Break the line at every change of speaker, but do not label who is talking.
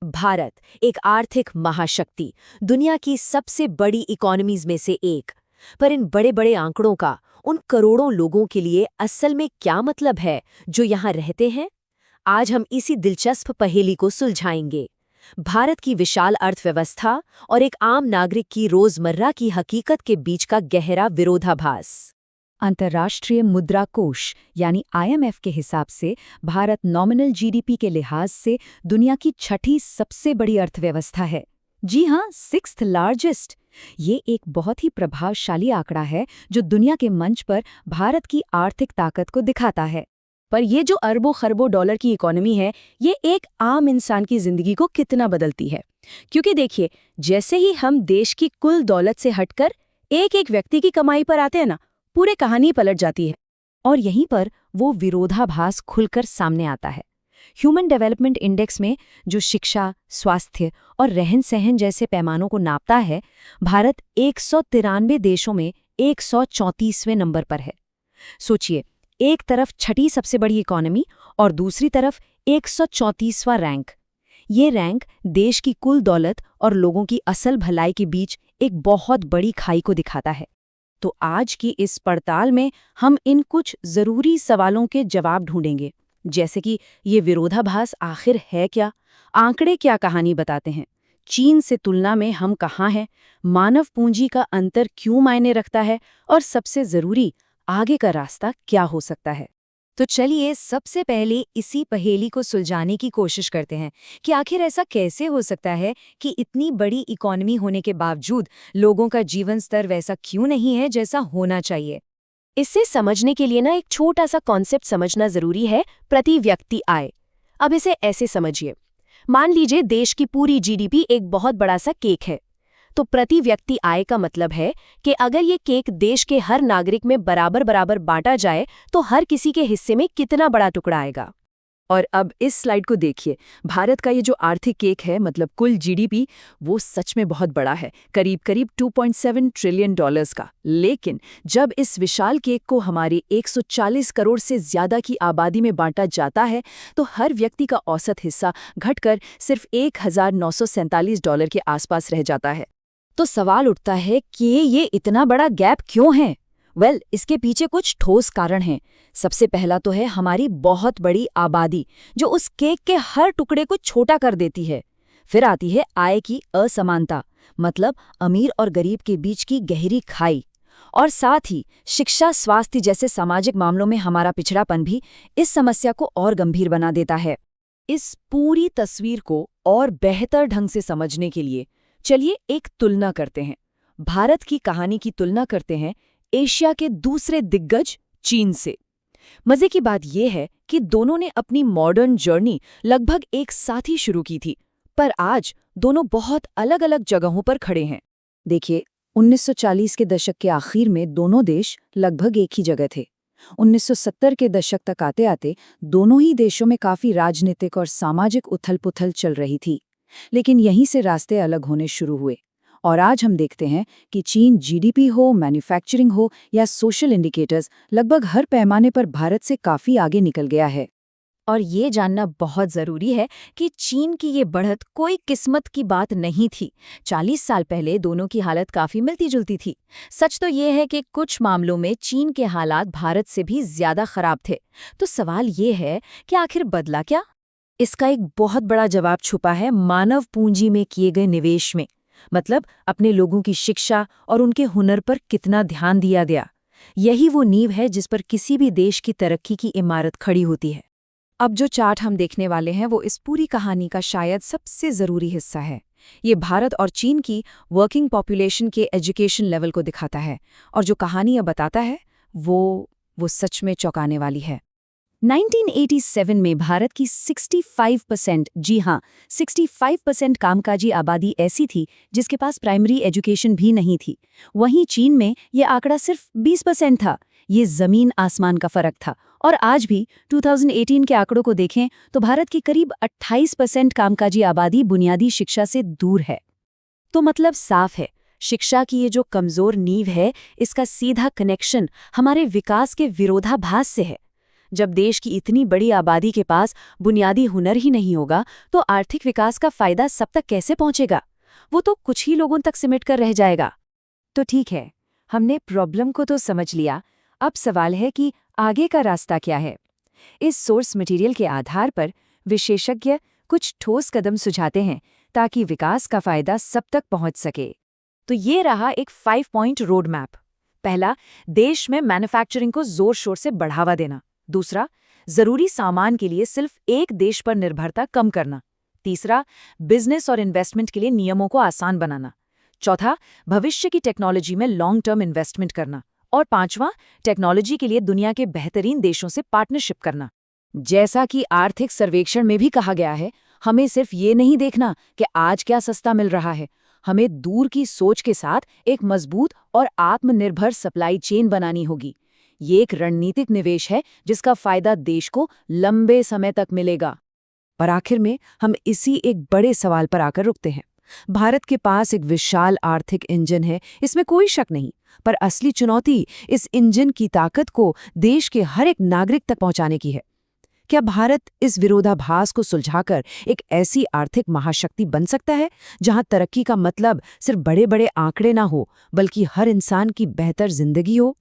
भारत एक आर्थिक महाशक्ति, दुनिया की सबसे बड़ी इकोनॉमीज में से एक। पर इन बड़े बड़े आंकड़ों का उन करोड़ों लोगों के लिए असल में क्या मतलब है जो यहाँ रहते हैं? आज हम इसी दिलचस्प पहेली को सुलझाएंगे। भारत की विशाल अर्थव्यवस्था और एक आम नागरिक की रोजमर्रा की हकीकत के बीच का गहरा विरोधाभास।
अंतर्राष्ट्रीय मुद्रा कोष यानी आईएमएफ के हिसाब से भारत नॉमिनल जीडीपी के लिहाज से दुनिया की छठी सबसे बड़ी अर्थव्यवस्था है। जी हाँ, 6th लार्जेस्ट। ये एक बहुत ही प्रभावशाली आंकड़ा है जो दुनिया के मंच पर भारत की आर्थिक ताकत को दिखाता है।
पर ये जो अरबों खरबों डॉलर की इकोनॉमी है, ये एक आम इंसान की जिंदगी को कितना बदलती है। क्योंकि देखिए, जैसे ही हम देश की कुल दौलत से हटकर एक एक व्यक्ति की कमाई पर आते हैं ना, पूरे कहानी पलट जाती है।
और यहीं पर वो विरोधाभास खुलकर सामने आता है। ह्यूमन डेवलपमेंट इंडेक्स में जो शिक्षा, स्वास्थ्य और रहन सहन जैसे पैमानों को नापता है, भारत 193 देशों में 134वें नंबर पर है। सोचिए, एक तरफ छठी सबसे बड़ी इकोनॉमी और दूसरी तरफ 134वां रैंक। ये रैंक देश की कुल दौलत और लोगों की असल भलाई के बीच एक बहुत बड़ी खाई को दिखाता है।
तो आज की इस पड़ताल में हम इन कुछ जरूरी सवालों के जवाब ढूंढेंगे, जैसे कि ये विरोधाभास आखिर है क्या, आंकड़े क्या कहानी बताते हैं, चीन से तुलना में हम कहाँ हैं, मानव पूंजी का अंतर क्यों मायने रखता है, और सबसे जरूरी, आगे का रास्ता क्या हो सकता है।
तो चलिए सबसे पहले इसी पहेली को सुलझाने की कोशिश करते हैं कि आखिर ऐसा कैसे हो सकता है कि इतनी बड़ी इकोनॉमी होने के बावजूद लोगों का जीवन स्तर वैसा क्यों नहीं है जैसा होना चाहिए। इसे समझने के लिए एक छोटा सा कॉन्सेप्ट समझना जरूरी है, प्रति व्यक्ति आय। अब इसे ऐसे समझिए, मान लीजिए देश की पूरी जीडीपी एक बहुत बड़ा सा केक है। तो प्रति व्यक्ति आय का मतलब है कि अगर ये केक देश के हर नागरिक में बराबर बराबर बांटा जाए तो हर किसी के हिस्से में कितना बड़ा टुकड़ा आएगा।
और अब इस स्लाइड को देखिए, भारत का ये जो आर्थिक केक है, मतलब कुल जीडीपी, वो सच में बहुत बड़ा है, करीब करीब $2.7 ट्रिलियन का। लेकिन जब इस विशाल केक को हमारे 140 करोड़ से ज्यादा की आबादी में बांटा जाता है तो हर व्यक्ति का औसत हिस्सा घटकर सिर्फ $1,947 के आसपास रह जाता है।
तो सवाल उठता है कि ये इतना बड़ा गैप क्यों है? इसके पीछे कुछ ठोस कारण हैं। सबसे पहला तो है हमारी बहुत बड़ी आबादी, जो उस केक के हर टुकड़े को छोटा कर देती है। फिर आती है आय की असमानता, मतलब अमीर और गरीब के बीच की गहरी खाई। और साथ ही शिक्षा, स्वास्थ्य जैसे सामाजिक मामलों में हमारा पिछड़ापन भी इस समस्या को और गंभीर बना देता है।
इस पूरी तस्वीर को और बेहतर ढंग से समझने के लिए चलिए एक तुलना करते हैं। भारत की कहानी की तुलना करते हैं एशिया के दूसरे दिग्गज चीन से। मजे की बात यह है कि दोनों ने अपनी मॉडर्न जर्नी लगभग एक साथ ही शुरू की थी, पर आज दोनों बहुत अलग अलग जगहों पर खड़े हैं। देखिए, 1940 के दशक के आखिर में दोनों देश लगभग एक ही जगह थे। 1970 के दशक तक आते आते दोनों ही देशों में काफी राजनीतिक और सामाजिक उथल-पुथल चल रही थी, लेकिन यहीं से रास्ते अलग होने शुरू हुए। और आज हम देखते हैं कि चीन जीडीपी हो, मैन्युफैक्चरिंग हो या सोशल इंडिकेटर्स, लगभग हर पैमाने पर भारत से काफी आगे निकल गया है।
और ये जानना बहुत ज़रूरी है कि चीन की ये बढ़त कोई किस्मत की बात नहीं थी। 40 साल पहले दोनों की हालत काफ़ी मिलती-जुलती थी। सच तो ये है कि कुछ मामलों में चीन के हालात भारत से भी ज़्यादा ख़राब थे। तो सवाल ये है कि आखिर बदला क्या? इसका एक बहुत बड़ा जवाब छुपा है मानव पूंजी में किए गए निवेश में। मतलब अपने लोगों की शिक्षा और उनके हुनर पर कितना ध्यान दिया गया। यही वो नींव है जिस पर किसी भी देश की तरक्की की इमारत खड़ी होती है। अब जो चार्ट हम देखने वाले हैं वो इस पूरी कहानी का शायद सबसे ज़रूरी हिस्सा है। ये भारत और चीन की वर्किंग पॉपुलेशन के एजुकेशन लेवल को दिखाता है, और जो कहानी अब बताता है वो सच में चौंकाने वाली है। 1987 में भारत की 65%, जी हाँ, 65% कामकाजी आबादी ऐसी थी जिसके पास प्राइमरी एजुकेशन भी नहीं थी। वहीं चीन में ये आंकड़ा सिर्फ 20% था। ये ज़मीन आसमान का फ़र्क था। और आज भी 2018 के आंकड़ों को देखें तो भारत की करीब 28% कामकाजी आबादी बुनियादी शिक्षा से दूर है। तो मतलब साफ है, शिक्षा की ये जो कमज़ोर नींव है, इसका सीधा कनेक्शन हमारे विकास के विरोधाभास से है।
जब देश की इतनी बड़ी आबादी के पास बुनियादी हुनर ही नहीं होगा तो आर्थिक विकास का फायदा सब तक कैसे पहुंचेगा? वो तो कुछ ही लोगों तक सिमट कर रह जाएगा।
तो ठीक है, हमने प्रॉब्लम को तो समझ लिया। अब सवाल है कि आगे का रास्ता क्या है। इस सोर्स मटेरियल के आधार पर विशेषज्ञ कुछ ठोस कदम सुझाते हैं ताकि विकास का फायदा सब तक पहुंच सके।
तो ये रहा एक 5 पॉइंट रोड मैप। पहला, देश में मैन्युफैक्चरिंग को जोर शोर से बढ़ावा देना। दूसरा, जरूरी सामान के लिए सिर्फ एक देश पर निर्भरता कम करना। तीसरा, बिजनेस और इन्वेस्टमेंट के लिए नियमों को आसान बनाना। चौथा, भविष्य की टेक्नोलॉजी में लॉन्ग टर्म इन्वेस्टमेंट करना। और पांचवा, टेक्नोलॉजी के लिए दुनिया के बेहतरीन देशों से पार्टनरशिप करना।
जैसा कि आर्थिक सर्वेक्षण में भी कहा गया है, हमें सिर्फ ये नहीं देखना कि आज क्या सस्ता मिल रहा है, हमें दूर की सोच के साथ एक मजबूत और आत्मनिर्भर सप्लाई चेन बनानी होगी। ये एक रणनीतिक निवेश है जिसका फायदा देश को लंबे समय तक मिलेगा। पर आखिर में हम इसी एक बड़े सवाल पर आकर रुकते हैं। भारत के पास एक विशाल आर्थिक इंजन है, इसमें कोई शक नहीं, पर असली चुनौती इस इंजन की ताकत को देश के हर एक नागरिक तक पहुंचाने की है। क्या भारत इस विरोधाभास को सुलझाकर एक ऐसी आर्थिक महाशक्ति बन सकता है जहां तरक्की का मतलब सिर्फ बड़े बड़े आंकड़े ना हो, बल्कि हर इंसान की बेहतर जिंदगी हो?